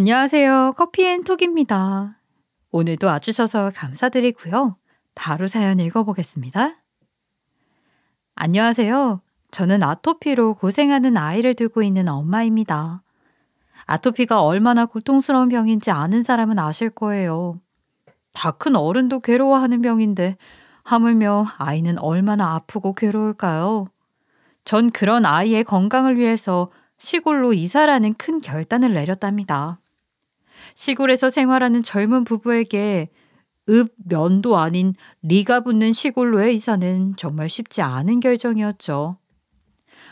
안녕하세요. 커피앤톡입니다. 오늘도 와주셔서 감사드리고요. 바로 사연 읽어보겠습니다. 안녕하세요. 저는 아토피로 고생하는 아이를 두고 있는 엄마입니다. 아토피가 얼마나 고통스러운 병인지 아는 사람은 아실 거예요. 다 큰 어른도 괴로워하는 병인데 하물며 아이는 얼마나 아프고 괴로울까요? 전 그런 아이의 건강을 위해서 시골로 이사라는 큰 결단을 내렸답니다. 시골에서 생활하는 젊은 부부에게 면도 아닌 리가 붙는 시골로의 이사는 정말 쉽지 않은 결정이었죠.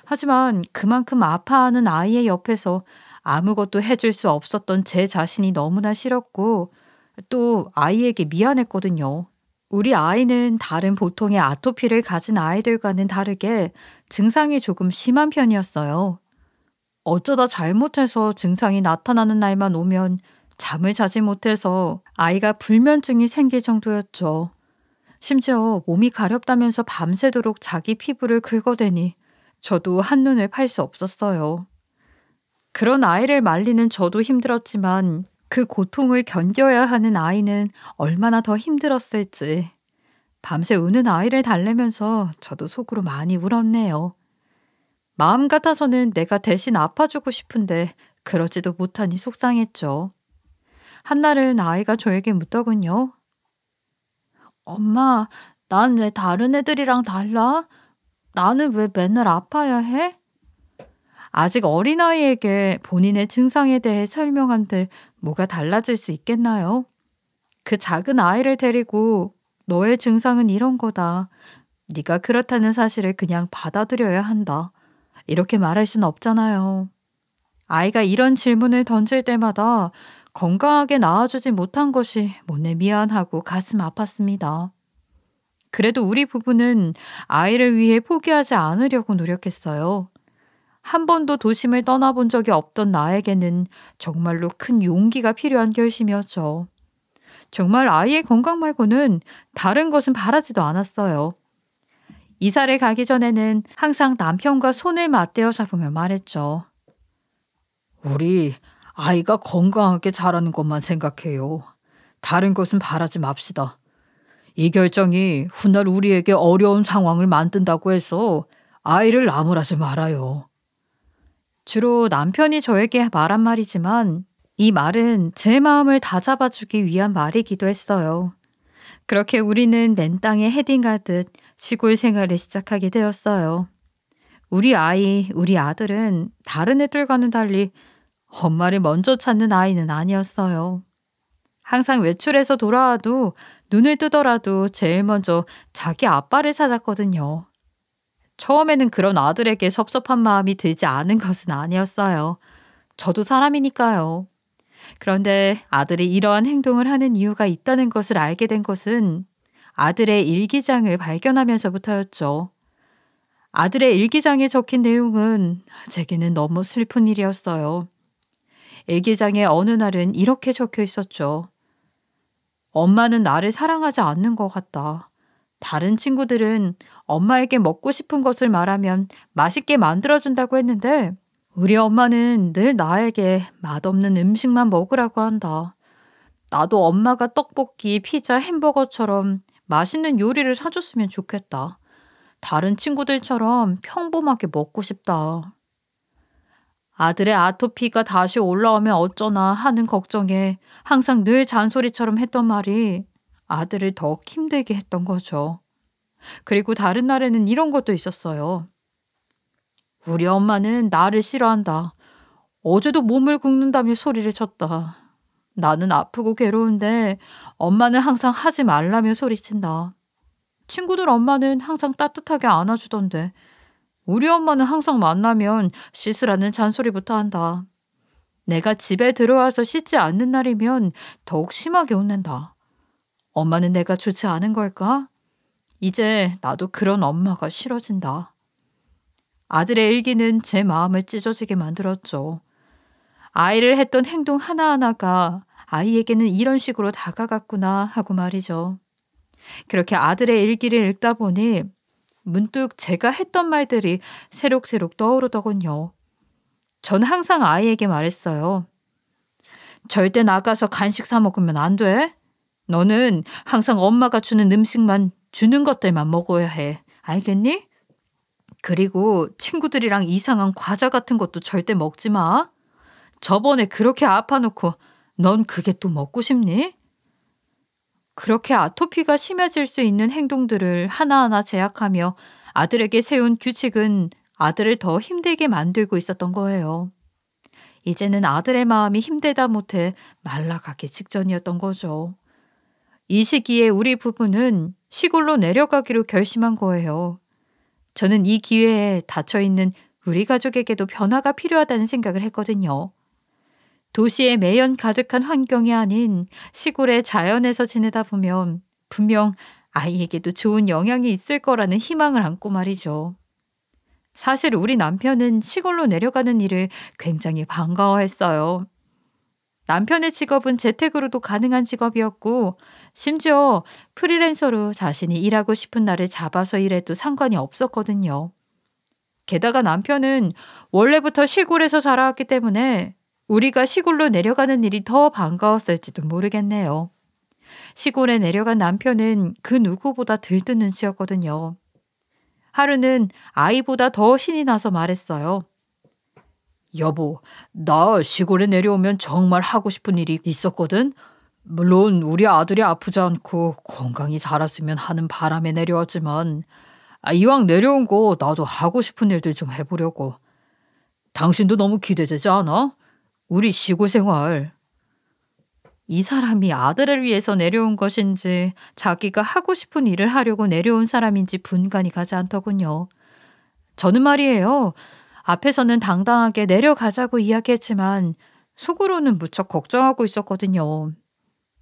하지만 그만큼 아파하는 아이의 옆에서 아무것도 해줄 수 없었던 제 자신이 너무나 싫었고 또 아이에게 미안했거든요. 우리 아이는 다른 보통의 아토피를 가진 아이들과는 다르게 증상이 조금 심한 편이었어요. 어쩌다 잘못해서 증상이 나타나는 날만 오면 잠을 자지 못해서 아이가 불면증이 생길 정도였죠. 심지어 몸이 가렵다면서 밤새도록 자기 피부를 긁어대니 저도 한눈을 팔 수 없었어요. 그런 아이를 말리는 저도 힘들었지만 그 고통을 견뎌야 하는 아이는 얼마나 더 힘들었을지. 밤새 우는 아이를 달래면서 저도 속으로 많이 울었네요. 마음 같아서는 내가 대신 아파주고 싶은데 그러지도 못하니 속상했죠. 한날은 아이가 저에게 묻더군요. 엄마, 난 왜 다른 애들이랑 달라? 나는 왜 맨날 아파야 해? 아직 어린아이에게 본인의 증상에 대해 설명한들 뭐가 달라질 수 있겠나요? 그 작은 아이를 데리고 너의 증상은 이런 거다. 네가 그렇다는 사실을 그냥 받아들여야 한다. 이렇게 말할 순 없잖아요. 아이가 이런 질문을 던질 때마다 건강하게 낳아주지 못한 것이 못내 미안하고 가슴 아팠습니다. 그래도 우리 부부는 아이를 위해 포기하지 않으려고 노력했어요. 한 번도 도심을 떠나본 적이 없던 나에게는 정말로 큰 용기가 필요한 결심이었죠. 정말 아이의 건강 말고는 다른 것은 바라지도 않았어요. 이사를 가기 전에는 항상 남편과 손을 맞대어 잡으며 말했죠. 우리 아이가 건강하게 자라는 것만 생각해요. 다른 것은 바라지 맙시다. 이 결정이 훗날 우리에게 어려운 상황을 만든다고 해서 아이를 나무라지 말아요. 주로 남편이 저에게 말한 말이지만 이 말은 제 마음을 다잡아주기 위한 말이기도 했어요. 그렇게 우리는 맨 땅에 헤딩하듯 시골 생활을 시작하게 되었어요. 우리 아이, 우리 아들은 다른 애들과는 달리 엄마를 먼저 찾는 아이는 아니었어요. 항상 외출해서 돌아와도 눈을 뜨더라도 제일 먼저 자기 아빠를 찾았거든요. 처음에는 그런 아들에게 섭섭한 마음이 들지 않은 것은 아니었어요. 저도 사람이니까요. 그런데 아들이 이러한 행동을 하는 이유가 있다는 것을 알게 된 것은 아들의 일기장을 발견하면서부터였죠. 아들의 일기장에 적힌 내용은 제게는 너무 슬픈 일이었어요. 일기장에 어느 날은 이렇게 적혀 있었죠. 엄마는 나를 사랑하지 않는 것 같다. 다른 친구들은 엄마에게 먹고 싶은 것을 말하면 맛있게 만들어준다고 했는데 우리 엄마는 늘 나에게 맛없는 음식만 먹으라고 한다. 나도 엄마가 떡볶이, 피자, 햄버거처럼 맛있는 요리를 사줬으면 좋겠다. 다른 친구들처럼 평범하게 먹고 싶다. 아들의 아토피가 다시 올라오면 어쩌나 하는 걱정에 항상 늘 잔소리처럼 했던 말이 아들을 더 힘들게 했던 거죠. 그리고 다른 날에는 이런 것도 있었어요. 우리 엄마는 나를 싫어한다. 어제도 몸을 긁는다며 소리를 쳤다. 나는 아프고 괴로운데 엄마는 항상 하지 말라며 소리친다. 친구들 엄마는 항상 따뜻하게 안아주던데 우리 엄마는 항상 만나면 씻으라는 잔소리부터 한다. 내가 집에 들어와서 씻지 않는 날이면 더욱 심하게 혼낸다. 엄마는 내가 좋지 않은 걸까? 이제 나도 그런 엄마가 싫어진다. 아들의 일기는 제 마음을 찢어지게 만들었죠. 아이를 했던 행동 하나하나가 아이에게는 이런 식으로 다가갔구나 하고 말이죠. 그렇게 아들의 일기를 읽다 보니 문득 제가 했던 말들이 새록새록 떠오르더군요. 전 항상 아이에게 말했어요. 절대 나가서 간식 사 먹으면 안 돼. 너는 항상 엄마가 주는 음식만 주는 것들만 먹어야 해. 알겠니? 그리고 친구들이랑 이상한 과자 같은 것도 절대 먹지 마. 저번에 그렇게 아파놓고 넌 그게 또 먹고 싶니? 그렇게 아토피가 심해질 수 있는 행동들을 하나하나 제약하며 아들에게 세운 규칙은 아들을 더 힘들게 만들고 있었던 거예요. 이제는 아들의 마음이 힘들다 못해 말라가기 직전이었던 거죠. 이 시기에 우리 부부는 시골로 내려가기로 결심한 거예요. 저는 이 기회에 닫혀있는 우리 가족에게도 변화가 필요하다는 생각을 했거든요. 도시의 매연 가득한 환경이 아닌 시골의 자연에서 지내다 보면 분명 아이에게도 좋은 영향이 있을 거라는 희망을 안고 말이죠. 사실 우리 남편은 시골로 내려가는 일을 굉장히 반가워했어요. 남편의 직업은 재택으로도 가능한 직업이었고 심지어 프리랜서로 자신이 일하고 싶은 날을 잡아서 일해도 상관이 없었거든요. 게다가 남편은 원래부터 시골에서 자라왔기 때문에 우리가 시골로 내려가는 일이 더 반가웠을지도 모르겠네요. 시골에 내려간 남편은 그 누구보다 들뜬 눈치였거든요. 하루는 아이보다 더 신이 나서 말했어요. 여보, 나 시골에 내려오면 정말 하고 싶은 일이 있었거든. 물론 우리 아들이 아프지 않고 건강히 자랐으면 하는 바람에 내려왔지만 이왕 내려온 거 나도 하고 싶은 일들 좀 해보려고. 당신도 너무 기대되지 않아? 우리 시골 생활. 이 사람이 아들을 위해서 내려온 것인지 자기가 하고 싶은 일을 하려고 내려온 사람인지 분간이 가지 않더군요. 저는 말이에요. 앞에서는 당당하게 내려가자고 이야기했지만 속으로는 무척 걱정하고 있었거든요.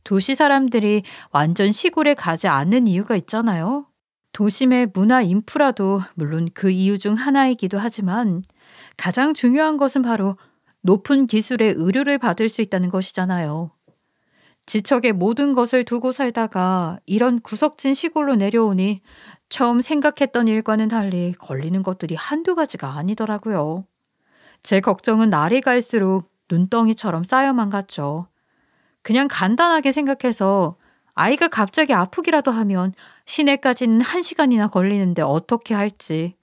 도시 사람들이 완전 시골에 가지 않는 이유가 있잖아요. 도심의 문화 인프라도 물론 그 이유 중 하나이기도 하지만 가장 중요한 것은 바로 높은 기술의 의료를 받을 수 있다는 것이잖아요. 지척에 모든 것을 두고 살다가 이런 구석진 시골로 내려오니 처음 생각했던 일과는 달리 걸리는 것들이 한두 가지가 아니더라고요. 제 걱정은 날이 갈수록 눈덩이처럼 쌓여만 갔죠. 그냥 간단하게 생각해서 아이가 갑자기 아프기라도 하면 시내까지는 1시간이나 걸리는데 어떻게 할지.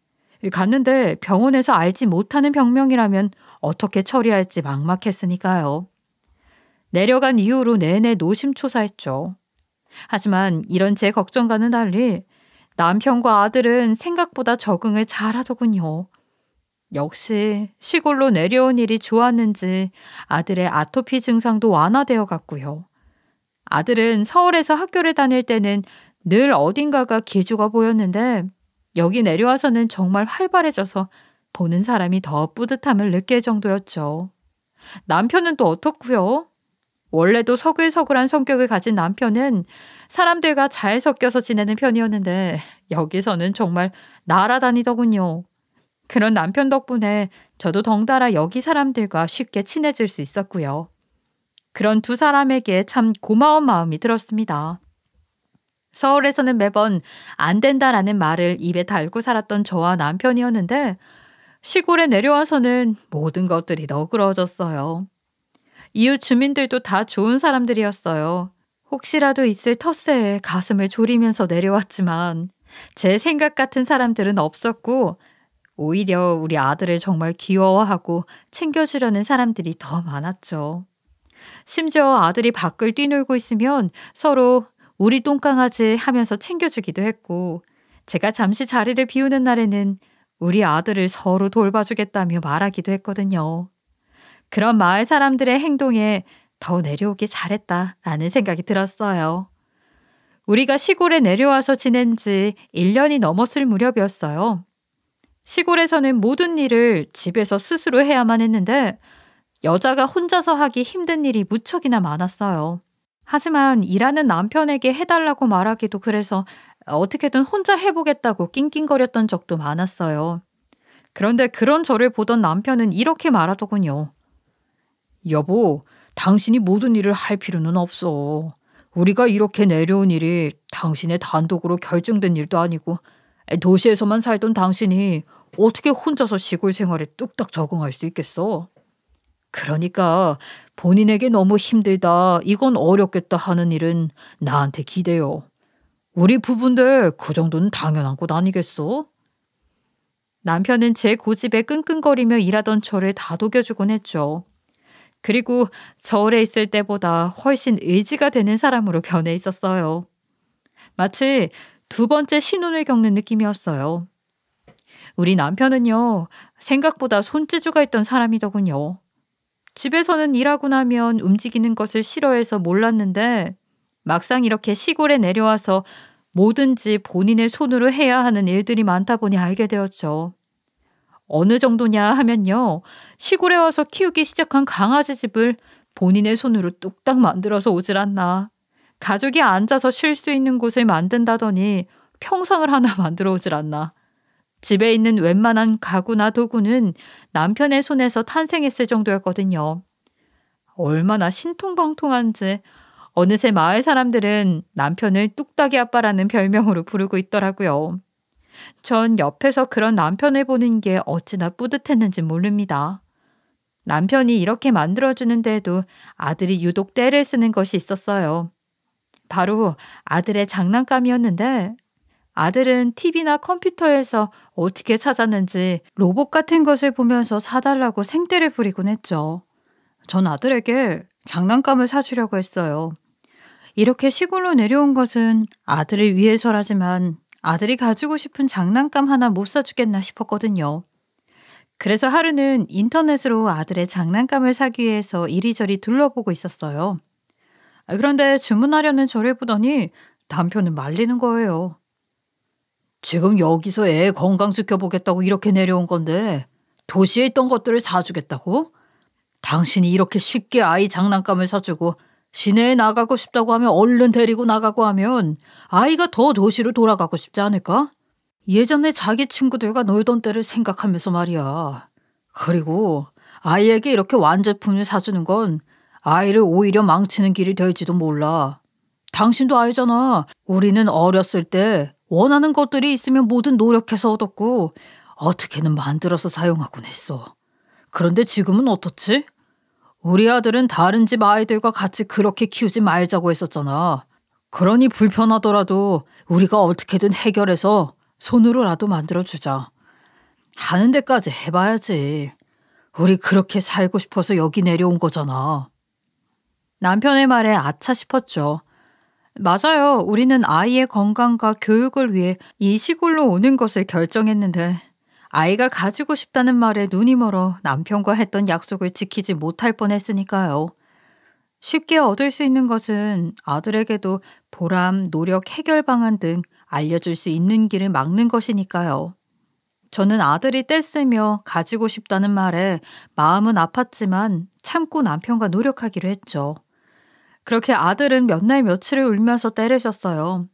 갔는데 병원에서 알지 못하는 병명이라면 어떻게 처리할지 막막했으니까요. 내려간 이후로 내내 노심초사했죠. 하지만 이런 제 걱정과는 달리 남편과 아들은 생각보다 적응을 잘하더군요. 역시 시골로 내려온 일이 좋았는지 아들의 아토피 증상도 완화되어 갔고요. 아들은 서울에서 학교를 다닐 때는 늘 어딘가가 기죽어 보였는데 여기 내려와서는 정말 활발해져서 보는 사람이 더 뿌듯함을 느낄 정도였죠. 남편은 또 어떻고요? 원래도 서글서글한 성격을 가진 남편은 사람들과 잘 섞여서 지내는 편이었는데 여기서는 정말 날아다니더군요. 그런 남편 덕분에 저도 덩달아 여기 사람들과 쉽게 친해질 수 있었고요. 그런 두 사람에게 참 고마운 마음이 들었습니다. 서울에서는 매번 안 된다라는 말을 입에 달고 살았던 저와 남편이었는데 시골에 내려와서는 모든 것들이 너그러워졌어요. 이웃 주민들도 다 좋은 사람들이었어요. 혹시라도 있을 텃세에 가슴을 졸이면서 내려왔지만 제 생각 같은 사람들은 없었고 오히려 우리 아들을 정말 귀여워하고 챙겨주려는 사람들이 더 많았죠. 심지어 아들이 밖을 뛰놀고 있으면 서로 우리 똥강아지 하면서 챙겨주기도 했고 제가 잠시 자리를 비우는 날에는 우리 아들을 서로 돌봐주겠다며 말하기도 했거든요. 그런 마을 사람들의 행동에 더 내려오기 잘했다라는 생각이 들었어요. 우리가 시골에 내려와서 지낸 지 1년이 넘었을 무렵이었어요. 시골에서는 모든 일을 집에서 스스로 해야만 했는데 여자가 혼자서 하기 힘든 일이 무척이나 많았어요. 하지만 일하는 남편에게 해달라고 말하기도 그래서 어떻게든 혼자 해보겠다고 낑낑거렸던 적도 많았어요. 그런데 그런 저를 보던 남편은 이렇게 말하더군요. 여보, 당신이 모든 일을 할 필요는 없어. 우리가 이렇게 내려온 일이 당신의 단독으로 결정된 일도 아니고 도시에서만 살던 당신이 어떻게 혼자서 시골 생활에 뚝딱 적응할 수 있겠어? 그러니까 본인에게 너무 힘들다, 이건 어렵겠다 하는 일은 나한테 기대요. 우리 부부인데 그 정도는 당연한 것 아니겠어? 남편은 제 고집에 끙끙거리며 일하던 저를 다독여주곤 했죠. 그리고 저울에 있을 때보다 훨씬 의지가 되는 사람으로 변해 있었어요. 마치 두 번째 신혼을 겪는 느낌이었어요. 우리 남편은요, 생각보다 손재주가 있던 사람이더군요. 집에서는 일하고 나면 움직이는 것을 싫어해서 몰랐는데 막상 이렇게 시골에 내려와서 뭐든지 본인의 손으로 해야 하는 일들이 많다 보니 알게 되었죠. 어느 정도냐 하면요, 시골에 와서 키우기 시작한 강아지 집을 본인의 손으로 뚝딱 만들어서 오질 않나. 가족이 앉아서 쉴 수 있는 곳을 만든다더니 평상을 하나 만들어 오질 않나. 집에 있는 웬만한 가구나 도구는 남편의 손에서 탄생했을 정도였거든요. 얼마나 신통방통한지 어느새 마을 사람들은 남편을 뚝딱이 아빠라는 별명으로 부르고 있더라고요. 전 옆에서 그런 남편을 보는 게 어찌나 뿌듯했는지 모릅니다. 남편이 이렇게 만들어주는데도 아들이 유독 떼를 쓰는 것이 있었어요. 바로 아들의 장난감이었는데 아들은 TV나 컴퓨터에서 어떻게 찾았는지 로봇 같은 것을 보면서 사달라고 생떼를 부리곤 했죠. 전 아들에게 장난감을 사주려고 했어요. 이렇게 시골로 내려온 것은 아들을 위해서라지만 아들이 가지고 싶은 장난감 하나 못 사주겠나 싶었거든요. 그래서 하루는 인터넷으로 아들의 장난감을 사기 위해서 이리저리 둘러보고 있었어요. 그런데 주문하려는 저를 보더니 남편은 말리는 거예요. 지금 여기서 애 건강시켜보겠다고 이렇게 내려온 건데 도시에 있던 것들을 사주겠다고? 당신이 이렇게 쉽게 아이 장난감을 사주고 시내에 나가고 싶다고 하면 얼른 데리고 나가고 하면 아이가 더 도시로 돌아가고 싶지 않을까? 예전에 자기 친구들과 놀던 때를 생각하면서 말이야. 그리고 아이에게 이렇게 완제품을 사주는 건 아이를 오히려 망치는 길이 될지도 몰라. 당신도 알잖아. 우리는 어렸을 때 원하는 것들이 있으면 뭐든 노력해서 얻었고 어떻게든 만들어서 사용하곤 했어. 그런데 지금은 어떻지? 우리 아들은 다른 집 아이들과 같이 그렇게 키우지 말자고 했었잖아. 그러니 불편하더라도 우리가 어떻게든 해결해서 손으로라도 만들어주자. 하는 데까지 해봐야지. 우리 그렇게 살고 싶어서 여기 내려온 거잖아. 남편의 말에 아차 싶었죠. 맞아요. 우리는 아이의 건강과 교육을 위해 이 시골로 오는 것을 결정했는데 아이가 가지고 싶다는 말에 눈이 멀어 남편과 했던 약속을 지키지 못할 뻔했으니까요. 쉽게 얻을 수 있는 것은 아들에게도 보람, 노력, 해결 방안 등 알려줄 수 있는 길을 막는 것이니까요. 저는 아들이 떼쓰며 가지고 싶다는 말에 마음은 아팠지만 참고 남편과 노력하기로 했죠. 그렇게 아들은 몇 날 며칠을 울면서 떼를 썼어요.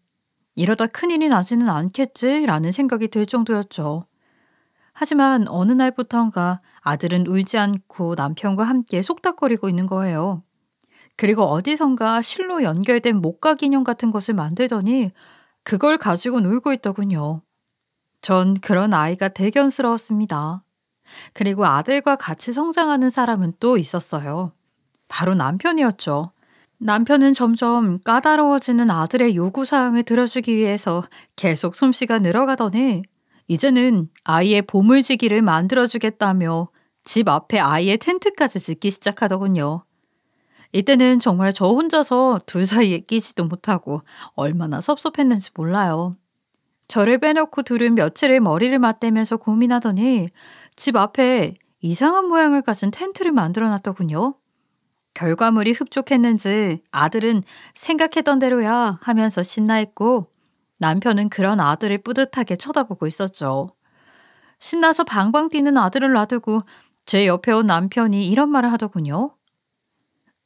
이러다 큰일이 나지는 않겠지라는 생각이 들 정도였죠. 하지만 어느 날부턴가 아들은 울지 않고 남편과 함께 속닥거리고 있는 거예요. 그리고 어디선가 실로 연결된 목각 인형 같은 것을 만들더니 그걸 가지고 놀고 있더군요. 전 그런 아이가 대견스러웠습니다. 그리고 아들과 같이 성장하는 사람은 또 있었어요. 바로 남편이었죠. 남편은 점점 까다로워지는 아들의 요구사항을 들어주기 위해서 계속 솜씨가 늘어가더니 이제는 아이의 보물지기를 만들어주겠다며 집 앞에 아이의 텐트까지 짓기 시작하더군요. 이때는 정말 저 혼자서 둘 사이에 끼지도 못하고 얼마나 섭섭했는지 몰라요. 저를 빼놓고 둘은 며칠을 머리를 맞대면서 고민하더니 집 앞에 이상한 모양을 가진 텐트를 만들어 놨더군요. 결과물이 흡족했는지 아들은 생각했던 대로야 하면서 신나했고 남편은 그런 아들을 뿌듯하게 쳐다보고 있었죠. 신나서 방방 뛰는 아들을 놔두고 제 옆에 온 남편이 이런 말을 하더군요.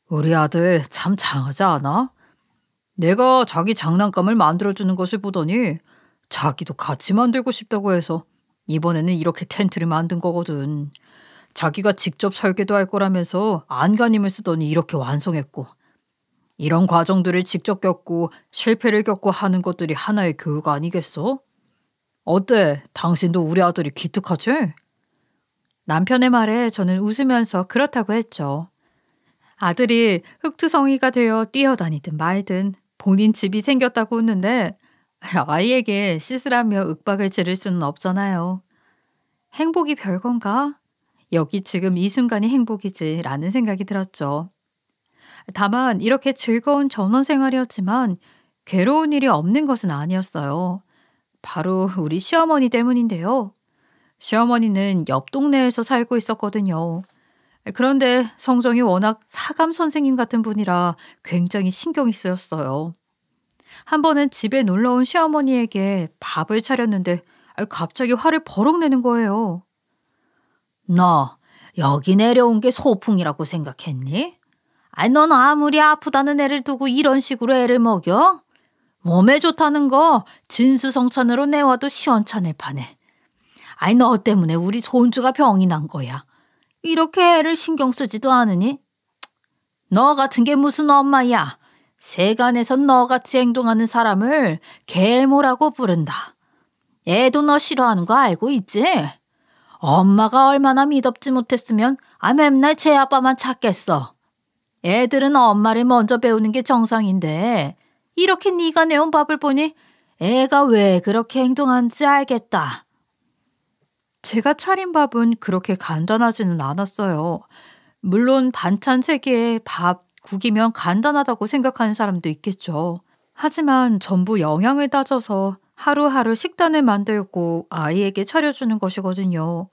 우리 아들 참 장하지 않아? 내가 자기 장난감을 만들어주는 것을 보더니 자기도 같이 만들고 싶다고 해서 이번에는 이렇게 텐트를 만든 거거든. 자기가 직접 설계도 할 거라면서 안간힘을 쓰더니 이렇게 완성했고 이런 과정들을 직접 겪고 실패를 겪고 하는 것들이 하나의 교육 아니겠어? 어때? 당신도 우리 아들이 기특하지? 남편의 말에 저는 웃으면서 그렇다고 했죠. 아들이 흑투성이가 되어 뛰어다니든 말든 본인 집이 생겼다고 웃는데 아이에게 씻으라며 윽박을 지를 수는 없잖아요. 행복이 별건가? 여기 지금 이 순간이 행복이지 라는 생각이 들었죠. 다만 이렇게 즐거운 전원 생활이었지만 괴로운 일이 없는 것은 아니었어요. 바로 우리 시어머니 때문인데요. 시어머니는 옆 동네에서 살고 있었거든요. 그런데 성정이 워낙 사감 선생님 같은 분이라 굉장히 신경이 쓰였어요. 한 번은 집에 놀러 온 시어머니에게 밥을 차렸는데 갑자기 화를 버럭 내는 거예요. 너 여기 내려온 게 소풍이라고 생각했니? 넌 아무리 아프다는 애를 두고 이런 식으로 애를 먹여? 몸에 좋다는 거 진수성찬으로 내와도 시원찮을 판에. 너 때문에 우리 손주가 병이 난 거야. 이렇게 애를 신경 쓰지도 않으니? 너 같은 게 무슨 엄마야. 세간에서 너같이 행동하는 사람을 계모라고 부른다. 애도 너 싫어하는 거 알고 있지? 엄마가 얼마나 미덥지 못했으면 맨날 제 아빠만 찾겠어. 애들은 엄마를 먼저 배우는 게 정상인데 이렇게 네가 내온 밥을 보니 애가 왜 그렇게 행동하는지 알겠다. 제가 차린 밥은 그렇게 간단하지는 않았어요. 물론 반찬 3개에 밥, 국이면 간단하다고 생각하는 사람도 있겠죠. 하지만 전부 영양을 따져서 하루하루 식단을 만들고 아이에게 차려주는 것이거든요.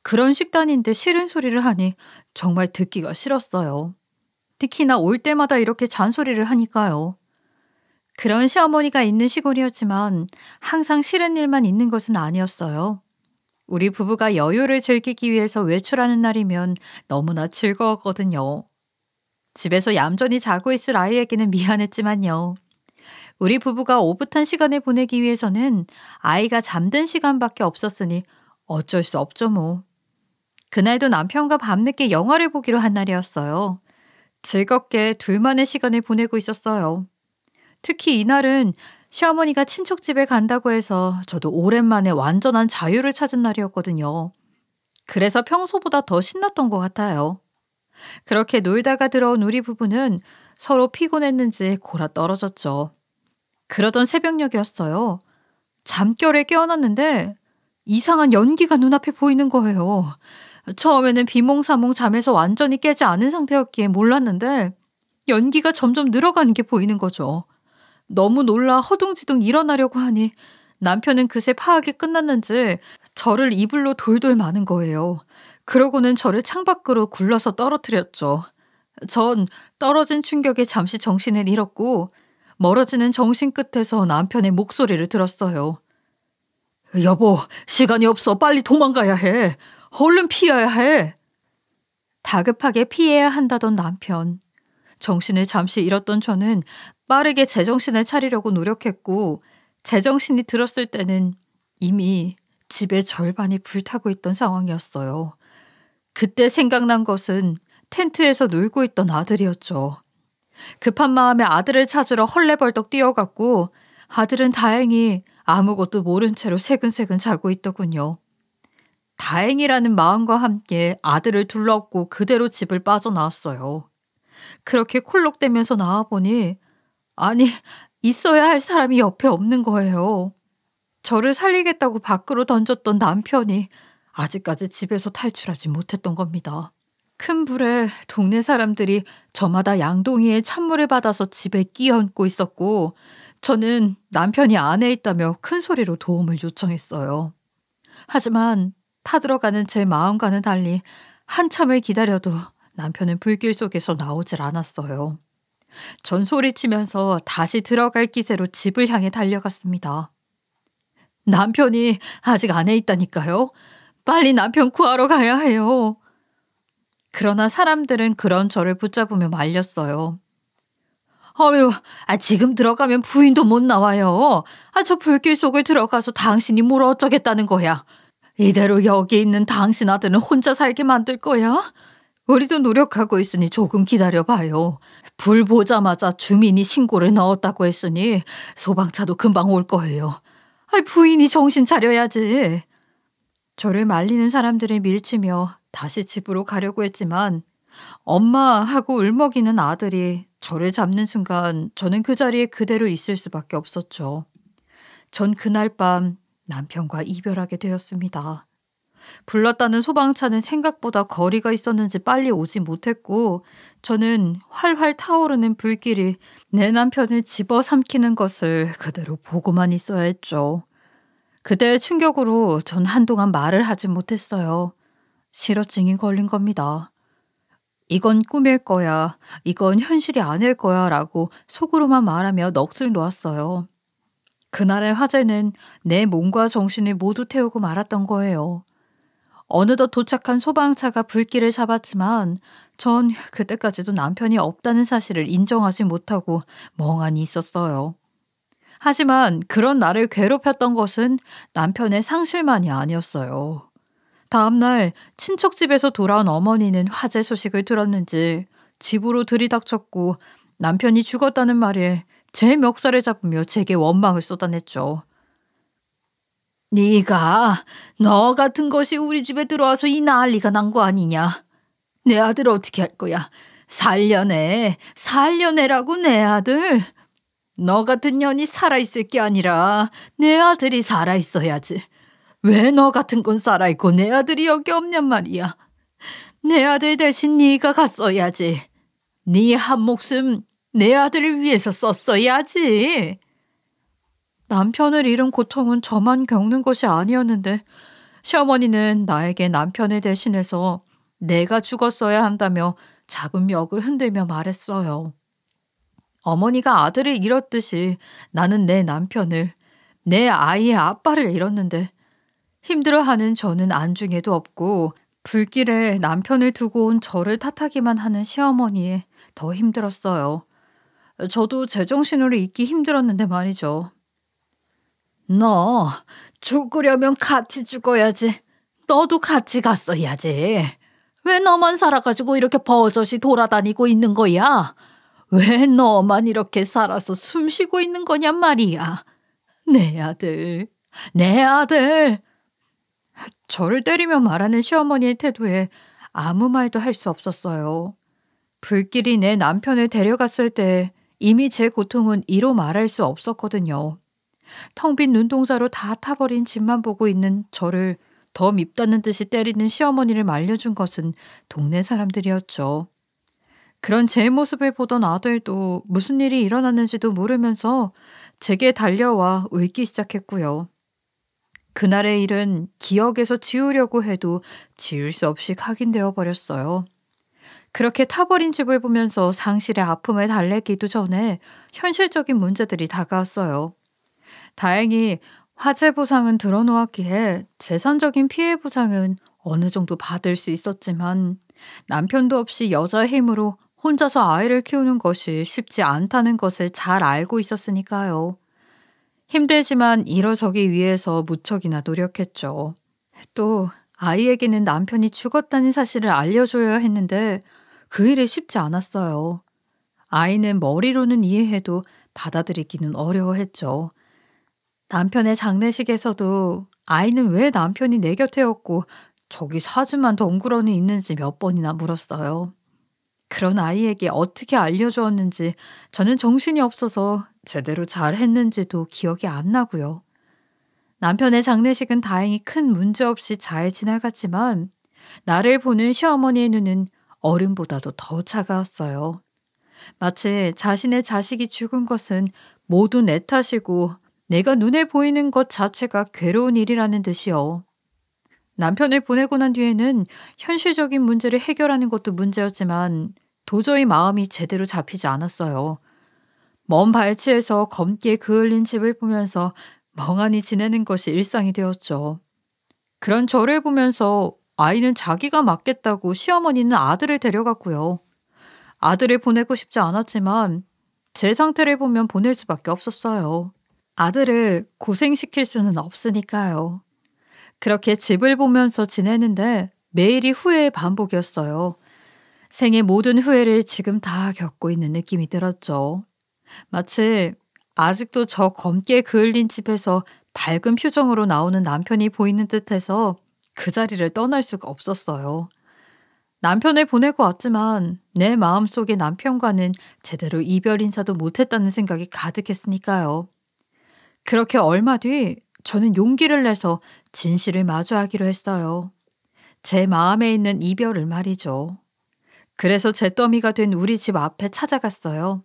그런 식단인데 싫은 소리를 하니 정말 듣기가 싫었어요. 특히나 올 때마다 이렇게 잔소리를 하니까요. 그런 시어머니가 있는 시골이었지만 항상 싫은 일만 있는 것은 아니었어요. 우리 부부가 여유를 즐기기 위해서 외출하는 날이면 너무나 즐거웠거든요. 집에서 얌전히 자고 있을 아이에게는 미안했지만요. 우리 부부가 오붓한 시간을 보내기 위해서는 아이가 잠든 시간밖에 없었으니 어쩔 수 없죠 뭐. 그날도 남편과 밤늦게 영화를 보기로 한 날이었어요. 즐겁게 둘만의 시간을 보내고 있었어요. 특히 이날은 시어머니가 친척집에 간다고 해서 저도 오랜만에 완전한 자유를 찾은 날이었거든요. 그래서 평소보다 더 신났던 것 같아요. 그렇게 놀다가 들어온 우리 부부는 서로 피곤했는지 골아 떨어졌죠. 그러던 새벽녘이었어요. 잠결에 깨어났는데 이상한 연기가 눈앞에 보이는 거예요. 처음에는 비몽사몽 잠에서 완전히 깨지 않은 상태였기에 몰랐는데 연기가 점점 늘어가는 게 보이는 거죠. 너무 놀라 허둥지둥 일어나려고 하니 남편은 그새 파악이 끝났는지 저를 이불로 돌돌 마는 거예요. 그러고는 저를 창밖으로 굴러서 떨어뜨렸죠. 전 떨어진 충격에 잠시 정신을 잃었고 멀어지는 정신 끝에서 남편의 목소리를 들었어요. 여보, 시간이 없어. 빨리 도망가야 해. 얼른 피해야 해. 다급하게 피해야 한다던 남편. 정신을 잠시 잃었던 저는 빠르게 제정신을 차리려고 노력했고 제정신이 들었을 때는 이미 집의 절반이 불타고 있던 상황이었어요. 그때 생각난 것은 텐트에서 놀고 있던 아들이었죠. 급한 마음에 아들을 찾으러 헐레벌떡 뛰어갔고 아들은 다행히 아무것도 모른 채로 새근새근 자고 있더군요. 다행이라는 마음과 함께 아들을 둘러엎고 그대로 집을 빠져나왔어요. 그렇게 콜록대면서 나와보니 아니 있어야 할 사람이 옆에 없는 거예요. 저를 살리겠다고 밖으로 던졌던 남편이 아직까지 집에서 탈출하지 못했던 겁니다. 큰 불에 동네 사람들이 저마다 양동이에 찬물을 받아서 집에 끼얹고 있었고 저는 남편이 안에 있다며 큰 소리로 도움을 요청했어요. 하지만 타들어가는 제 마음과는 달리 한참을 기다려도 남편은 불길 속에서 나오질 않았어요. 전 소리치면서 다시 들어갈 기세로 집을 향해 달려갔습니다. 남편이 아직 안에 있다니까요. 빨리 남편 구하러 가야 해요. 그러나 사람들은 그런 저를 붙잡으며 말렸어요. 어휴, 지금 들어가면 부인도 못 나와요. 저 불길 속을 들어가서 당신이 뭘 어쩌겠다는 거야. 이대로 여기 있는 당신 아들은 혼자 살게 만들 거야? 우리도 노력하고 있으니 조금 기다려봐요. 불 보자마자 주민이 신고를 넣었다고 했으니 소방차도 금방 올 거예요. 부인이 정신 차려야지. 저를 말리는 사람들을 밀치며 다시 집으로 가려고 했지만 엄마 하고 울먹이는 아들이 저를 잡는 순간 저는 그 자리에 그대로 있을 수밖에 없었죠. 전 그날 밤 남편과 이별하게 되었습니다. 불렀다는 소방차는 생각보다 거리가 있었는지 빨리 오지 못했고 저는 활활 타오르는 불길이 내 남편을 집어삼키는 것을 그대로 보고만 있어야 했죠. 그때의 충격으로 전 한동안 말을 하지 못했어요. 실어증이 걸린 겁니다. 이건 꿈일 거야, 이건 현실이 아닐 거야 라고 속으로만 말하며 넋을 놓았어요. 그날의 화재는 내 몸과 정신을 모두 태우고 말았던 거예요. 어느덧 도착한 소방차가 불길을 잡았지만 전 그때까지도 남편이 없다는 사실을 인정하지 못하고 멍하니 있었어요. 하지만 그런 나를 괴롭혔던 것은 남편의 상실만이 아니었어요. 다음날 친척 집에서 돌아온 어머니는 화재 소식을 들었는지 집으로 들이닥쳤고 남편이 죽었다는 말에 제 멱살을 잡으며 제게 원망을 쏟아냈죠. 네가 너 같은 것이 우리 집에 들어와서 이 난리가 난 거 아니냐. 내 아들 어떻게 할 거야. 살려내라고 내 아들. 너 같은 년이 살아있을 게 아니라 내 아들이 살아있어야지. 왜 너 같은 건 살아있고 내 아들이 여기 없냔 말이야. 내 아들 대신 네가 갔어야지. 네 한 목숨 내 아들을 위해서 썼어야지. 남편을 잃은 고통은 저만 겪는 것이 아니었는데 시어머니는 나에게 남편을 대신해서 내가 죽었어야 한다며 잡은 멱을 흔들며 말했어요. 어머니가 아들을 잃었듯이 나는 내 남편을, 내 아이의 아빠를 잃었는데 힘들어하는 저는 안중에도 없고 불길에 남편을 두고 온 저를 탓하기만 하는 시어머니에 더 힘들었어요. 저도 제정신으로 있기 힘들었는데 말이죠. 너 죽으려면 같이 죽어야지. 너도 같이 갔어야지. 왜 너만 살아가지고 이렇게 버젓이 돌아다니고 있는 거야? 왜 너만 이렇게 살아서 숨 쉬고 있는 거냔 말이야. 내 아들, 내 아들. 저를 때리며 말하는 시어머니의 태도에 아무 말도 할 수 없었어요. 불길이 내 남편을 데려갔을 때 이미 제 고통은 이로 말할 수 없었거든요. 텅 빈 눈동자로 다 타버린 집만 보고 있는 저를 더 밉다는 듯이 때리는 시어머니를 말려준 것은 동네 사람들이었죠. 그런 제 모습을 보던 아들도 무슨 일이 일어났는지도 모르면서 제게 달려와 울기 시작했고요. 그날의 일은 기억에서 지우려고 해도 지울 수 없이 각인되어 버렸어요. 그렇게 타버린 집을 보면서 상실의 아픔을 달래기도 전에 현실적인 문제들이 다가왔어요. 다행히 화재 보상은 들어놓았기에 재산적인 피해 보상은 어느 정도 받을 수 있었지만 남편도 없이 여자의 힘으로 혼자서 아이를 키우는 것이 쉽지 않다는 것을 잘 알고 있었으니까요. 힘들지만 이러저기 위해서 무척이나 노력했죠. 또 아이에게는 남편이 죽었다는 사실을 알려줘야 했는데 그 일이 쉽지 않았어요. 아이는 머리로는 이해해도 받아들이기는 어려워했죠. 남편의 장례식에서도 아이는 왜 남편이 내 곁에 없고 저기 사진만 덩그러니 있는지 몇 번이나 물었어요. 그런 아이에게 어떻게 알려주었는지 저는 정신이 없어서 제대로 잘했는지도 기억이 안 나고요. 남편의 장례식은 다행히 큰 문제 없이 잘 지나갔지만 나를 보는 시어머니의 눈은 어른보다도 더 차가웠어요. 마치 자신의 자식이 죽은 것은 모두 내 탓이고 내가 눈에 보이는 것 자체가 괴로운 일이라는 듯이요. 남편을 보내고 난 뒤에는 현실적인 문제를 해결하는 것도 문제였지만 도저히 마음이 제대로 잡히지 않았어요. 먼 발치에서 검게 그을린 집을 보면서 멍하니 지내는 것이 일상이 되었죠. 그런 저를 보면서 아이는 자기가 맡겠다고 시어머니는 아들을 데려갔고요. 아들을 보내고 싶지 않았지만 제 상태를 보면 보낼 수밖에 없었어요. 아들을 고생시킬 수는 없으니까요. 그렇게 집을 보면서 지내는데 매일이 후회의 반복이었어요. 생의 모든 후회를 지금 다 겪고 있는 느낌이 들었죠. 마치 아직도 저 검게 그을린 집에서 밝은 표정으로 나오는 남편이 보이는 듯해서 그 자리를 떠날 수가 없었어요. 남편을 보내고 왔지만 내 마음속에 남편과는 제대로 이별 인사도 못했다는 생각이 가득했으니까요. 그렇게 얼마 뒤 저는 용기를 내서 진실을 마주하기로 했어요. 제 마음에 있는 이별을 말이죠. 그래서 잿더미가 된 우리 집 앞에 찾아갔어요.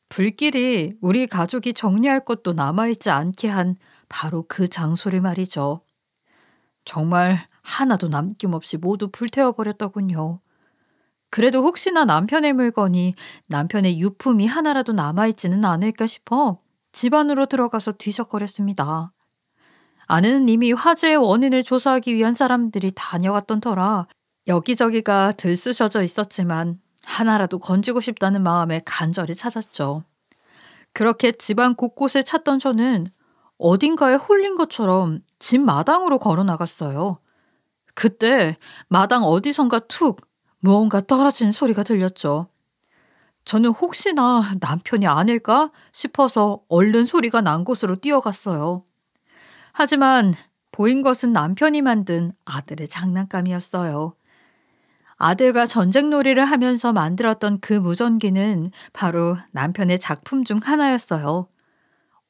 불길이 우리 가족이 정리할 것도 남아있지 않게 한 바로 그 장소를 말이죠. 정말 하나도 남김없이 모두 불태워버렸더군요. 그래도 혹시나 남편의 물건이, 남편의 유품이 하나라도 남아있지는 않을까 싶어 집 안으로 들어가서 뒤적거렸습니다. 아내는 이미 화재의 원인을 조사하기 위한 사람들이 다녀갔던 터라 여기저기가 들쑤셔져 있었지만 하나라도 건지고 싶다는 마음에 간절히 찾았죠. 그렇게 집안 곳곳을 찾던 저는 어딘가에 홀린 것처럼 집 마당으로 걸어 나갔어요. 그때 마당 어디선가 툭 무언가 떨어지는 소리가 들렸죠. 저는 혹시나 남편이 아닐까 싶어서 얼른 소리가 난 곳으로 뛰어갔어요. 하지만 보인 것은 남편이 만든 아들의 장난감이었어요. 아들과 전쟁놀이를 하면서 만들었던 그 무전기는 바로 남편의 작품 중 하나였어요.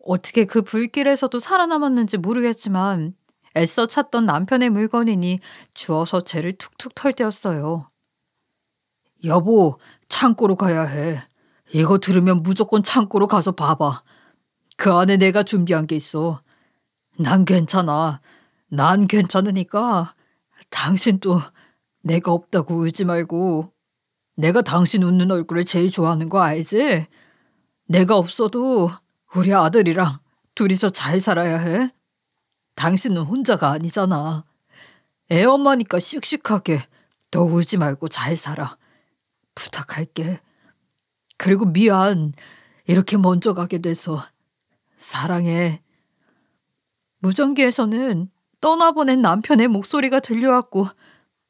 어떻게 그 불길에서도 살아남았는지 모르겠지만 애써 찾던 남편의 물건이니 주워서 쟤를 툭툭 털 때였어요. 여보, 창고로 가야 해. 이거 들으면 무조건 창고로 가서 봐봐. 그 안에 내가 준비한 게 있어. 난 괜찮아. 난 괜찮으니까 당신도 내가 없다고 울지 말고. 내가 당신 웃는 얼굴을 제일 좋아하는 거 알지? 내가 없어도 우리 아들이랑 둘이서 잘 살아야 해. 당신은 혼자가 아니잖아. 애 엄마니까 씩씩하게 너 울지 말고 잘 살아. 부탁할게. 그리고 미안. 이렇게 먼저 가게 돼서. 사랑해. 무전기에서는 떠나보낸 남편의 목소리가 들려왔고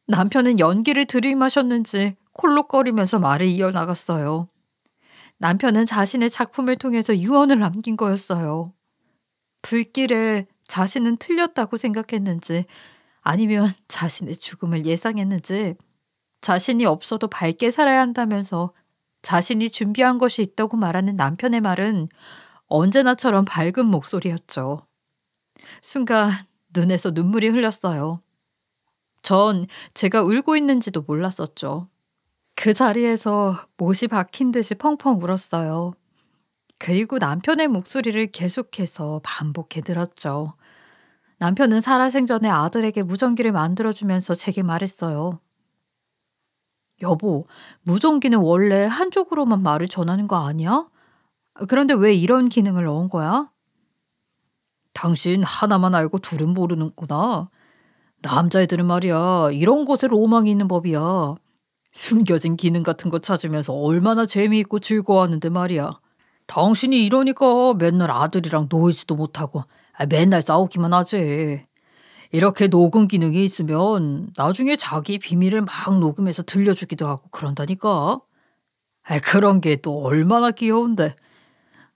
남편은 연기를 들이마셨는지 콜록거리면서 말을 이어나갔어요. 남편은 자신의 작품을 통해서 유언을 남긴 거였어요. 불길에 자신은 틀렸다고 생각했는지 아니면 자신의 죽음을 예상했는지 자신이 없어도 밝게 살아야 한다면서 자신이 준비한 것이 있다고 말하는 남편의 말은 언제나처럼 밝은 목소리였죠. 순간 눈에서 눈물이 흘렀어요. 전 제가 울고 있는지도 몰랐었죠. 그 자리에서 못이 박힌 듯이 펑펑 울었어요. 그리고 남편의 목소리를 계속해서 반복해 들었죠. 남편은 살아생전에 아들에게 무전기를 만들어주면서 제게 말했어요. 여보, 무전기는 원래 한쪽으로만 말을 전하는 거 아니야? 그런데 왜 이런 기능을 넣은 거야? 당신 하나만 알고 둘은 모르는구나. 남자애들은 말이야, 이런 것에 로망이 있는 법이야. 숨겨진 기능 같은 거 찾으면서 얼마나 재미있고 즐거워하는데 말이야. 당신이 이러니까 맨날 아들이랑 놀지도 못하고 맨날 싸우기만 하지. 이렇게 녹음 기능이 있으면 나중에 자기 비밀을 막 녹음해서 들려주기도 하고 그런다니까. 그런 게 또 얼마나 귀여운데.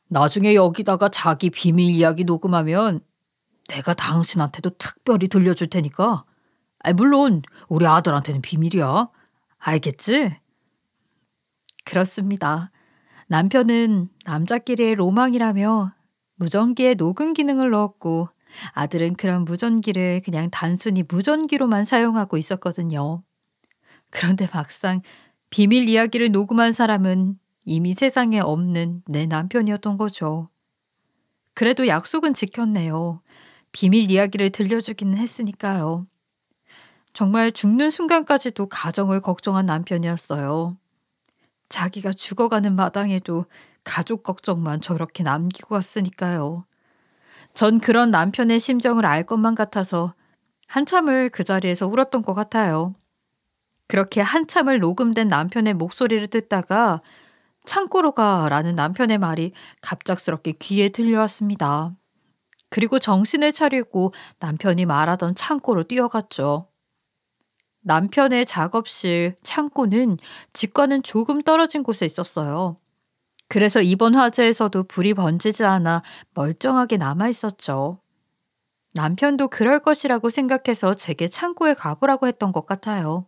나중에 여기다가 자기 비밀 이야기 녹음하면 내가 당신한테도 특별히 들려줄 테니까. 물론 우리 아들한테는 비밀이야. 알겠지? 그렇습니다. 남편은 남자끼리의 로망이라며 무전기에 녹음 기능을 넣었고 아들은 그런 무전기를 그냥 단순히 무전기로만 사용하고 있었거든요. 그런데 막상 비밀 이야기를 녹음한 사람은 이미 세상에 없는 내 남편이었던 거죠. 그래도 약속은 지켰네요. 비밀 이야기를 들려주기는 했으니까요. 정말 죽는 순간까지도 가정을 걱정한 남편이었어요. 자기가 죽어가는 마당에도 가족 걱정만 저렇게 남기고 갔으니까요. 전 그런 남편의 심정을 알 것만 같아서 한참을 그 자리에서 울었던 것 같아요. 그렇게 한참을 녹음된 남편의 목소리를 듣다가 창고로 가라는 남편의 말이 갑작스럽게 귀에 들려왔습니다. 그리고 정신을 차리고 남편이 말하던 창고로 뛰어갔죠. 남편의 작업실 창고는 집과는 조금 떨어진 곳에 있었어요. 그래서 이번 화재에서도 불이 번지지 않아 멀쩡하게 남아 있었죠. 남편도 그럴 것이라고 생각해서 제게 창고에 가보라고 했던 것 같아요.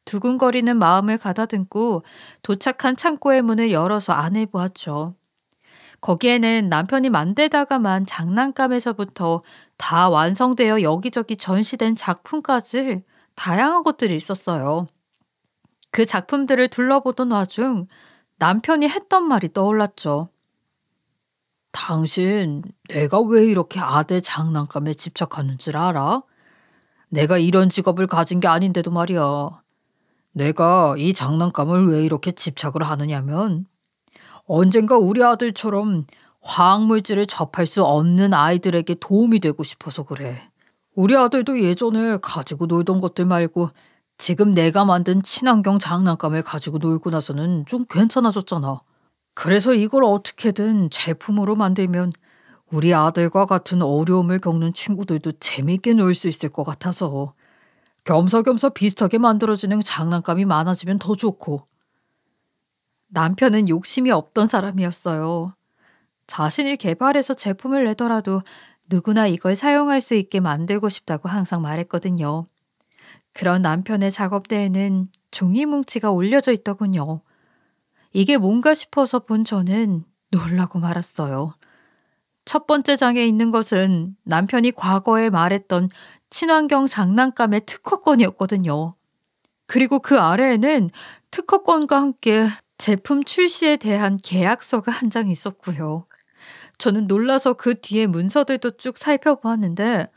두근거리는 마음을 가다듬고 도착한 창고의 문을 열어서 안을 보았죠. 거기에는 남편이 만들다가만 장난감에서부터 다 완성되어 여기저기 전시된 작품까지 다양한 것들이 있었어요. 그 작품들을 둘러보던 와중 남편이 했던 말이 떠올랐죠. 당신, 내가 왜 이렇게 아들 장난감에 집착하는 줄 알아? 내가 이런 직업을 가진 게 아닌데도 말이야. 내가 이 장난감을 왜 이렇게 집착을 하느냐면 언젠가 우리 아들처럼 화학물질을 접할 수 없는 아이들에게 도움이 되고 싶어서 그래. 우리 아들도 예전에 가지고 놀던 것들 말고 지금 내가 만든 친환경 장난감을 가지고 놀고 나서는 좀 괜찮아졌잖아. 그래서 이걸 어떻게든 제품으로 만들면 우리 아들과 같은 어려움을 겪는 친구들도 재미있게 놀 수 있을 것 같아서 겸사겸사 비슷하게 만들어지는 장난감이 많아지면 더 좋고. 남편은 욕심이 없던 사람이었어요. 자신이 개발해서 제품을 내더라도 누구나 이걸 사용할 수 있게 만들고 싶다고 항상 말했거든요. 그런 남편의 작업대에는 종이 뭉치가 올려져 있더군요. 이게 뭔가 싶어서 본 저는 놀라고 말았어요. 첫 번째 장에 있는 것은 남편이 과거에 말했던 친환경 장난감의 특허권이었거든요. 그리고 그 아래에는 특허권과 함께 제품 출시에 대한 계약서가 한 장 있었고요. 저는 놀라서 그 뒤에 문서들도 쭉 살펴보았는데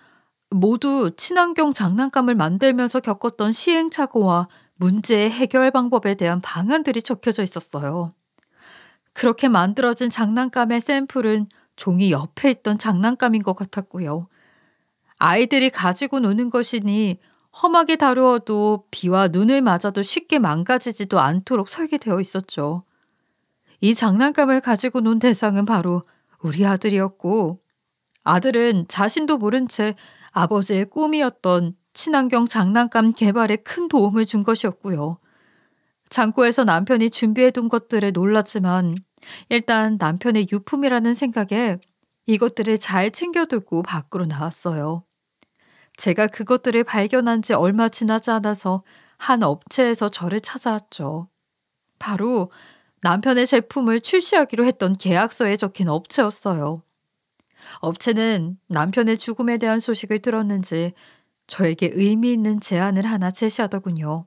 모두 친환경 장난감을 만들면서 겪었던 시행착오와 문제의 해결 방법에 대한 방안들이 적혀져 있었어요. 그렇게 만들어진 장난감의 샘플은 종이 옆에 있던 장난감인 것 같았고요. 아이들이 가지고 노는 것이니 험하게 다루어도 비와 눈을 맞아도 쉽게 망가지지도 않도록 설계되어 있었죠. 이 장난감을 가지고 논 대상은 바로 우리 아들이었고, 아들은 자신도 모른 채 아버지의 꿈이었던 친환경 장난감 개발에 큰 도움을 준 것이었고요. 창고에서 남편이 준비해둔 것들에 놀랐지만 일단 남편의 유품이라는 생각에 이것들을 잘 챙겨두고 밖으로 나왔어요. 제가 그것들을 발견한 지 얼마 지나지 않아서 한 업체에서 저를 찾아왔죠. 바로 남편의 제품을 출시하기로 했던 계약서에 적힌 업체였어요. 업체는 남편의 죽음에 대한 소식을 들었는지 저에게 의미 있는 제안을 하나 제시하더군요.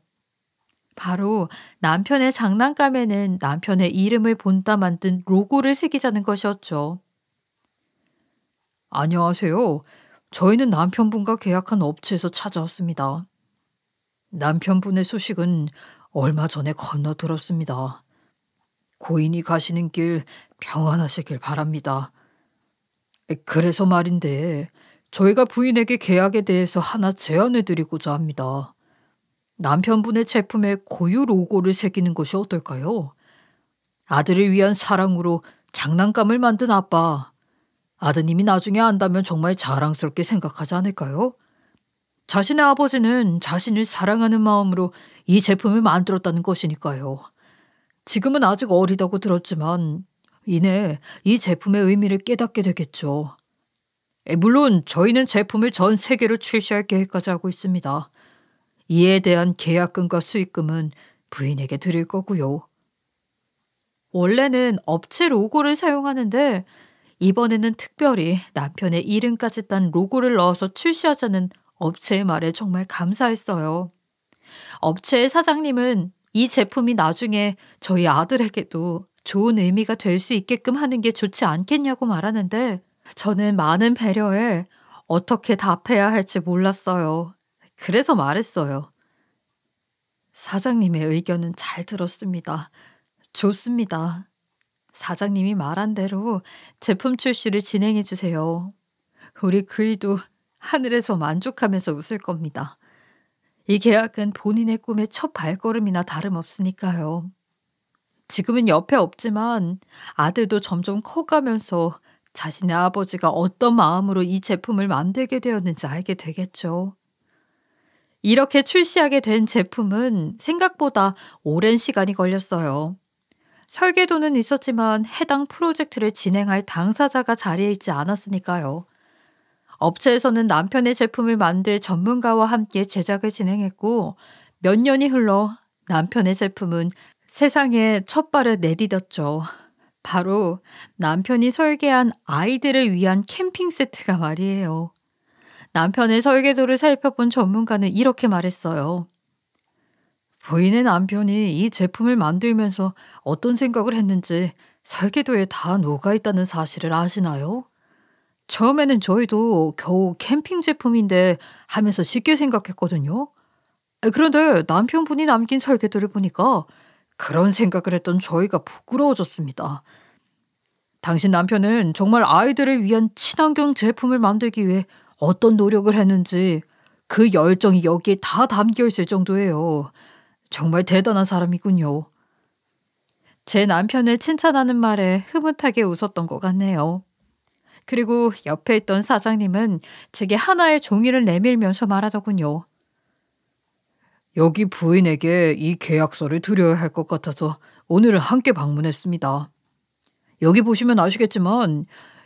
바로 남편의 장난감에는 남편의 이름을 본따 만든 로고를 새기자는 것이었죠. 안녕하세요. 저희는 남편분과 계약한 업체에서 찾아왔습니다. 남편분의 소식은 얼마 전에 건너들었습니다. 고인이 가시는 길 평안하시길 바랍니다. 그래서 말인데 저희가 부인에게 계약에 대해서 하나 제안을 드리고자 합니다. 남편분의 제품에 고유 로고를 새기는 것이 어떨까요? 아들을 위한 사랑으로 장난감을 만든 아빠. 아드님이 나중에 안다면 정말 자랑스럽게 생각하지 않을까요? 자신의 아버지는 자신을 사랑하는 마음으로 이 제품을 만들었다는 것이니까요. 지금은 아직 어리다고 들었지만 이내 이 제품의 의미를 깨닫게 되겠죠. 물론 저희는 제품을 전 세계로 출시할 계획까지 하고 있습니다. 이에 대한 계약금과 수익금은 부인에게 드릴 거고요. 원래는 업체 로고를 사용하는데 이번에는 특별히 남편의 이름까지 딴 로고를 넣어서 출시하자는 업체의 말에 정말 감사했어요. 업체의 사장님은 이 제품이 나중에 저희 아들에게도 좋은 의미가 될 수 있게끔 하는 게 좋지 않겠냐고 말하는데 저는 많은 배려에 어떻게 답해야 할지 몰랐어요. 그래서 말했어요. 사장님의 의견은 잘 들었습니다. 좋습니다. 사장님이 말한 대로 제품 출시를 진행해 주세요. 우리 그이도 하늘에서 만족하면서 웃을 겁니다. 이 계약은 본인의 꿈의 첫 발걸음이나 다름없으니까요. 지금은 옆에 없지만 아들도 점점 커가면서 자신의 아버지가 어떤 마음으로 이 제품을 만들게 되었는지 알게 되겠죠. 이렇게 출시하게 된 제품은 생각보다 오랜 시간이 걸렸어요. 설계도는 있었지만 해당 프로젝트를 진행할 당사자가 자리에 있지 않았으니까요. 업체에서는 남편의 제품을 만들 전문가와 함께 제작을 진행했고 몇 년이 흘러 남편의 제품은 세상에 첫 발을 내디뎠죠. 바로 남편이 설계한 아이들을 위한 캠핑 세트가 말이에요. 남편의 설계도를 살펴본 전문가는 이렇게 말했어요. 부인의 남편이 이 제품을 만들면서 어떤 생각을 했는지 설계도에 다 녹아있다는 사실을 아시나요? 처음에는 저희도 겨우 캠핑 제품인데 하면서 쉽게 생각했거든요. 그런데 남편분이 남긴 설계도를 보니까 그런 생각을 했던 저희가 부끄러워졌습니다. 당신 남편은 정말 아이들을 위한 친환경 제품을 만들기 위해 어떤 노력을 했는지 그 열정이 여기에 다 담겨 있을 정도예요. 정말 대단한 사람이군요. 제 남편을 칭찬하는 말에 흐뭇하게 웃었던 것 같네요. 그리고 옆에 있던 사장님은 제게 하나의 종이를 내밀면서 말하더군요. 여기 부인에게 이 계약서를 드려야 할 것 같아서 오늘은 함께 방문했습니다. 여기 보시면 아시겠지만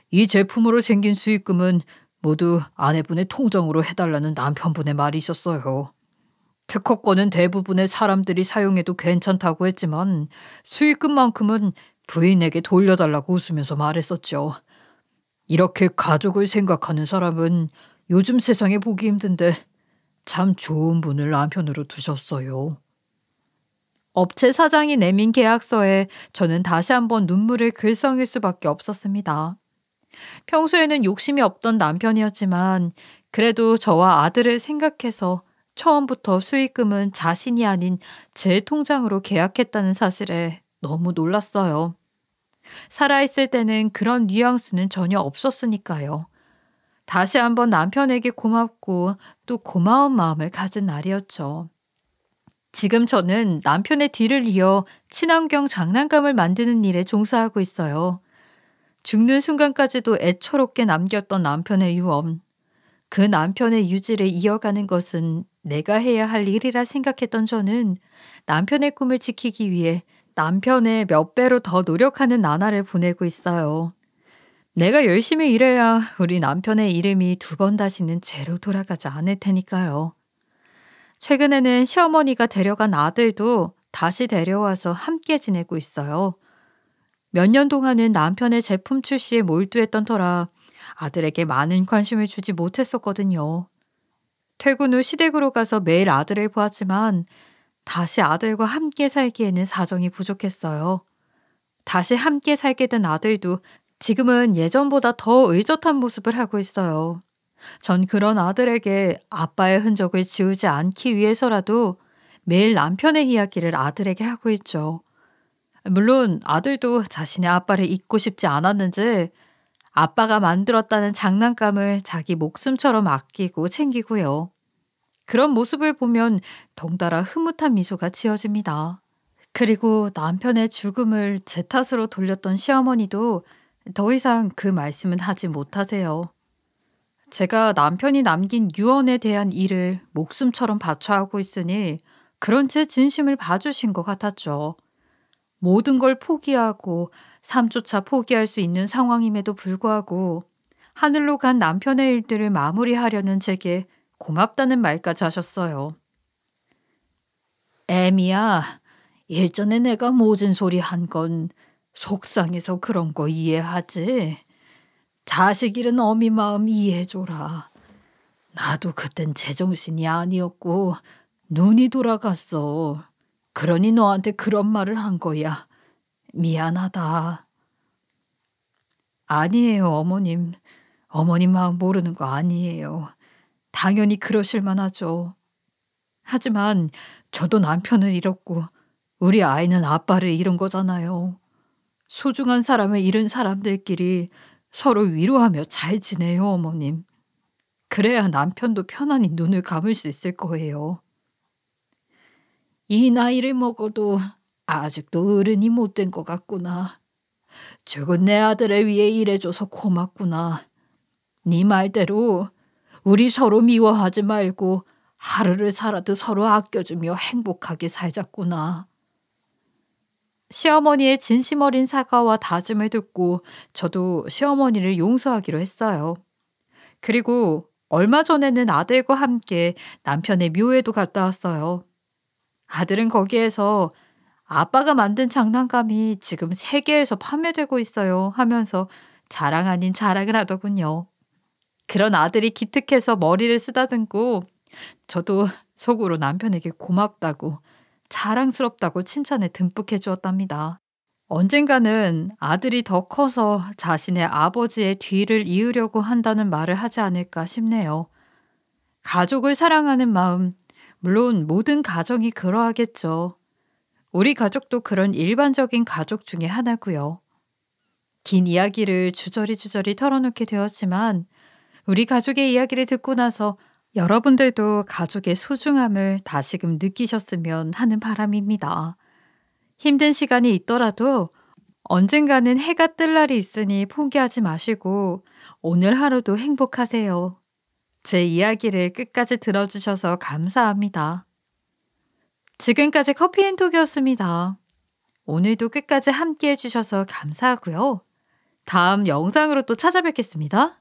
이 제품으로 생긴 수익금은 모두 아내분의 통장으로 해달라는 남편분의 말이 있었어요. 특허권은 대부분의 사람들이 사용해도 괜찮다고 했지만 수익금만큼은 부인에게 돌려달라고 웃으면서 말했었죠. 이렇게 가족을 생각하는 사람은 요즘 세상에 보기 힘든데 참 좋은 분을 남편으로 두셨어요. 업체 사장이 내민 계약서에 저는 다시 한번 눈물을 글썽일 수밖에 없었습니다. 평소에는 욕심이 없던 남편이었지만 그래도 저와 아들을 생각해서 처음부터 수익금은 자신이 아닌 제 통장으로 계약했다는 사실에 너무 놀랐어요. 살아있을 때는 그런 뉘앙스는 전혀 없었으니까요. 다시 한번 남편에게 고맙고 또 고마운 마음을 가진 날이었죠. 지금 저는 남편의 뒤를 이어 친환경 장난감을 만드는 일에 종사하고 있어요. 죽는 순간까지도 애처롭게 남겼던 남편의 유언. 그 남편의 유지를 이어가는 것은 내가 해야 할 일이라 생각했던 저는 남편의 꿈을 지키기 위해 남편의 몇 배로 더 노력하는 나날을 보내고 있어요. 내가 열심히 일해야 우리 남편의 이름이 두 번 다시는 죄로 돌아가지 않을 테니까요. 최근에는 시어머니가 데려간 아들도 다시 데려와서 함께 지내고 있어요. 몇 년 동안은 남편의 제품 출시에 몰두했던 터라 아들에게 많은 관심을 주지 못했었거든요. 퇴근 후 시댁으로 가서 매일 아들을 보았지만 다시 아들과 함께 살기에는 사정이 부족했어요. 다시 함께 살게 된 아들도 지금은 예전보다 더 의젓한 모습을 하고 있어요. 전 그런 아들에게 아빠의 흔적을 지우지 않기 위해서라도 매일 남편의 이야기를 아들에게 하고 있죠. 물론 아들도 자신의 아빠를 잊고 싶지 않았는지 아빠가 만들었다는 장난감을 자기 목숨처럼 아끼고 챙기고요. 그런 모습을 보면 덩달아 흐뭇한 미소가 지어집니다. 그리고 남편의 죽음을 제 탓으로 돌렸던 시어머니도 더 이상 그 말씀은 하지 못하세요. 제가 남편이 남긴 유언에 대한 일을 목숨처럼 바쳐하고 있으니 그런 제 진심을 봐주신 것 같았죠. 모든 걸 포기하고 삶조차 포기할 수 있는 상황임에도 불구하고 하늘로 간 남편의 일들을 마무리하려는 제게 고맙다는 말까지 하셨어요. 애미야, 일전에 내가 모진 소리 한 건 속상해서 그런 거 이해하지? 자식 잃은 어미 마음 이해해줘라. 나도 그땐 제정신이 아니었고 눈이 돌아갔어. 그러니 너한테 그런 말을 한 거야. 미안하다. 아니에요, 어머님. 어머님 마음 모르는 거 아니에요. 당연히 그러실 만하죠. 하지만 저도 남편을 잃었고 우리 아이는 아빠를 잃은 거잖아요. 소중한 사람을 잃은 사람들끼리 서로 위로하며 잘 지내요, 어머님. 그래야 남편도 편안히 눈을 감을 수 있을 거예요. 이 나이를 먹어도 아직도 어른이 못 된 것 같구나. 죽은 내 아들을 위해 일해줘서 고맙구나. 네 말대로 우리 서로 미워하지 말고 하루를 살아도 서로 아껴주며 행복하게 살자꾸나. 시어머니의 진심 어린 사과와 다짐을 듣고 저도 시어머니를 용서하기로 했어요. 그리고 얼마 전에는 아들과 함께 남편의 묘에도 갔다 왔어요. 아들은 거기에서 아빠가 만든 장난감이 지금 세계에서 판매되고 있어요 하면서 자랑 아닌 자랑을 하더군요. 그런 아들이 기특해서 머리를 쓰다듬고 저도 속으로 남편에게 고맙다고 자랑스럽다고 칭찬에 듬뿍 해주었답니다. 언젠가는 아들이 더 커서 자신의 아버지의 뒤를 이으려고 한다는 말을 하지 않을까 싶네요. 가족을 사랑하는 마음, 물론 모든 가정이 그러하겠죠. 우리 가족도 그런 일반적인 가족 중에 하나고요. 긴 이야기를 주저리 털어놓게 되었지만 우리 가족의 이야기를 듣고 나서 여러분들도 가족의 소중함을 다시금 느끼셨으면 하는 바람입니다. 힘든 시간이 있더라도 언젠가는 해가 뜰 날이 있으니 포기하지 마시고 오늘 하루도 행복하세요. 제 이야기를 끝까지 들어주셔서 감사합니다. 지금까지 커피앤톡이었습니다. 오늘도 끝까지 함께 해주셔서 감사하고요. 다음 영상으로 또 찾아뵙겠습니다.